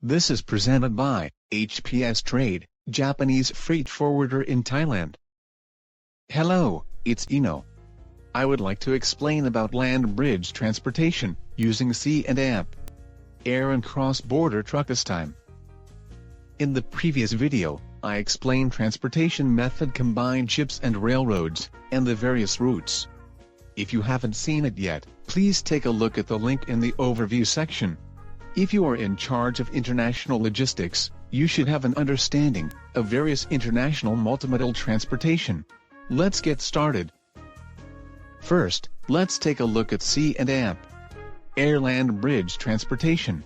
This is presented by HPS Trade, Japanese freight forwarder in Thailand. Hello, it's Eno. I would like to explain about land bridge transportation, using sea and air and cross-border truck this time. In the previous video, I explained transportation method combined ships and railroads, and the various routes. If you haven't seen it yet, please take a look at the link in the overview section. If you are in charge of international logistics, you should have an understanding of various international multimodal transportation. Let's get started. First, let's take a look at sea and air land bridge transportation.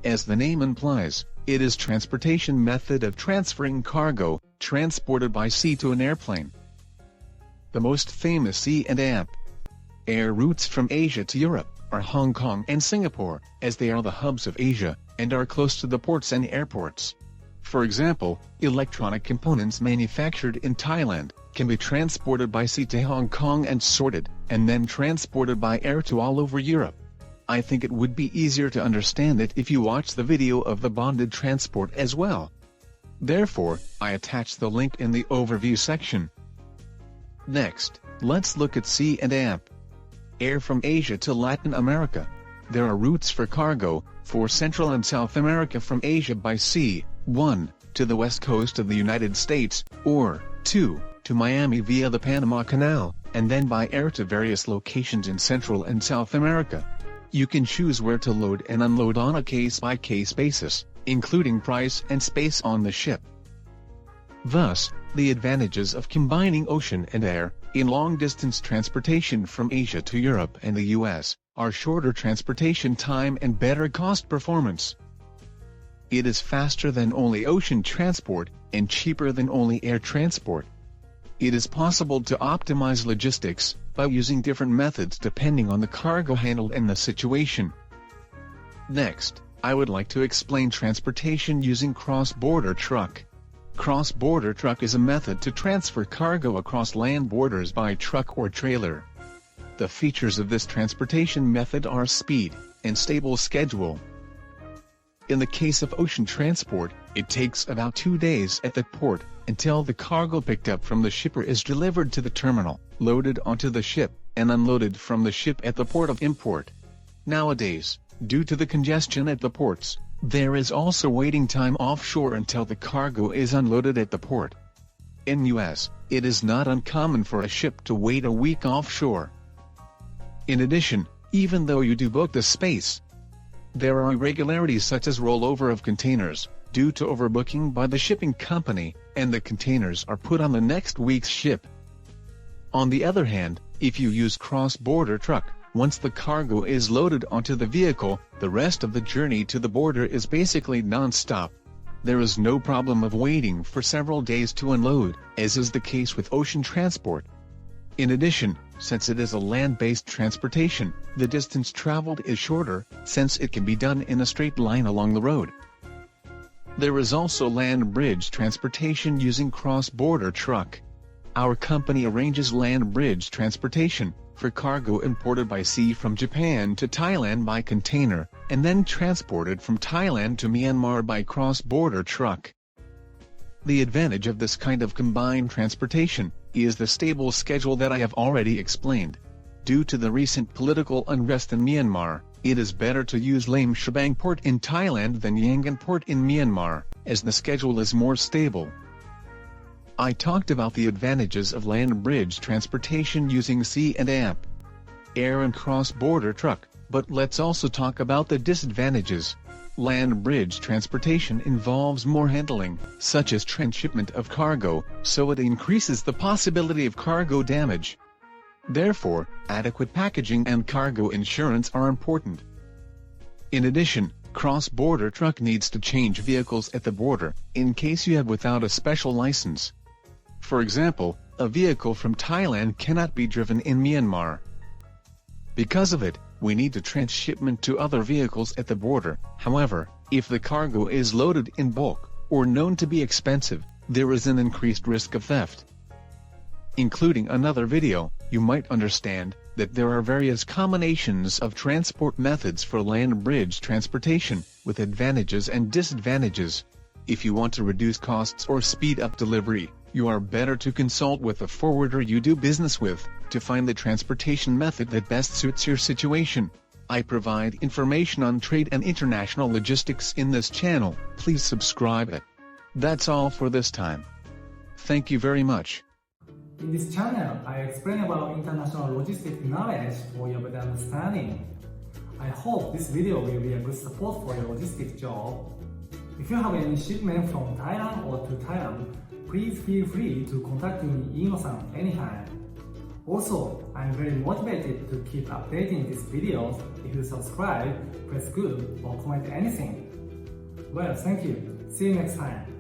As the name implies, it is transportation method of transferring cargo transported by sea to an airplane. The most famous sea and air routes from Asia to Europe are Hong Kong and Singapore, as they are the hubs of Asia, and are close to the ports and airports. For example, electronic components manufactured in Thailand can be transported by sea to Hong Kong and sorted, and then transported by air to all over Europe. I think it would be easier to understand it if you watch the video of the bonded transport as well. Therefore, I attach the link in the overview section. Next, let's look at sea and air from Asia to Latin America. There are routes for cargo, for Central and South America from Asia by sea, 1, to the west coast of the United States, or 2, to Miami via the Panama Canal, and then by air to various locations in Central and South America. You can choose where to load and unload on a case-by-case basis, including price and space on the ship. Thus, the advantages of combining ocean and air in long-distance transportation from Asia to Europe and the US are shorter transportation time and better cost performance. It is faster than only ocean transport and cheaper than only air transport. It is possible to optimize logistics by using different methods depending on the cargo handled and the situation. Next, I would like to explain transportation using cross-border truck. Cross-border truck is a method to transfer cargo across land borders by truck or trailer. The features of this transportation method are speed and stable schedule. In the case of ocean transport, it takes about 2 days at the port until the cargo picked up from the shipper is delivered to the terminal, loaded onto the ship, and unloaded from the ship at the port of import. Nowadays, due to the congestion at the ports, there is also waiting time offshore until the cargo is unloaded at the port. In US, it is not uncommon for a ship to wait a week offshore. In addition, even though you do book the space, there are irregularities such as rollover of containers, due to overbooking by the shipping company, and the containers are put on the next week's ship. On the other hand, if you use cross-border truck, once the cargo is loaded onto the vehicle, the rest of the journey to the border is basically non-stop. There is no problem of waiting for several days to unload, as is the case with ocean transport. In addition, since it is a land-based transportation, the distance traveled is shorter, since it can be done in a straight line along the road. There is also land bridge transportation using cross-border truck. Our company arranges land bridge transportation for cargo imported by sea from Japan to Thailand by container, and then transported from Thailand to Myanmar by cross-border truck. The advantage of this kind of combined transportation is the stable schedule that I have already explained. Due to the recent political unrest in Myanmar, it is better to use Lame Shebang Port in Thailand than Yangon Port in Myanmar, as the schedule is more stable. I talked about the advantages of land bridge transportation using sea and air and cross-border truck, but let's also talk about the disadvantages. Land bridge transportation involves more handling, such as transshipment of cargo, so it increases the possibility of cargo damage. Therefore, adequate packaging and cargo insurance are important. In addition, cross-border truck needs to change vehicles at the border, in case you have without a special license. For example, a vehicle from Thailand cannot be driven in Myanmar. Because of it, we need to transshipment to other vehicles at the border. However, if the cargo is loaded in bulk, or known to be expensive, there is an increased risk of theft. Including another video, you might understand that there are various combinations of transport methods for land bridge transportation, with advantages and disadvantages. If you want to reduce costs or speed up delivery, you are better to consult with the forwarder you do business with, to find the transportation method that best suits your situation. I provide information on trade and international logistics in this channel, please subscribe it. That's all for this time. Thank you very much. In this channel, I explain about international logistic knowledge for your better understanding. I hope this video will be a good support for your logistic job. If you have any shipment from Thailand or to Thailand, please feel free to contact me, Ino-san, anytime. Also, I'm very motivated to keep updating these videos. If you subscribe, press good or comment anything. Well, thank you. See you next time.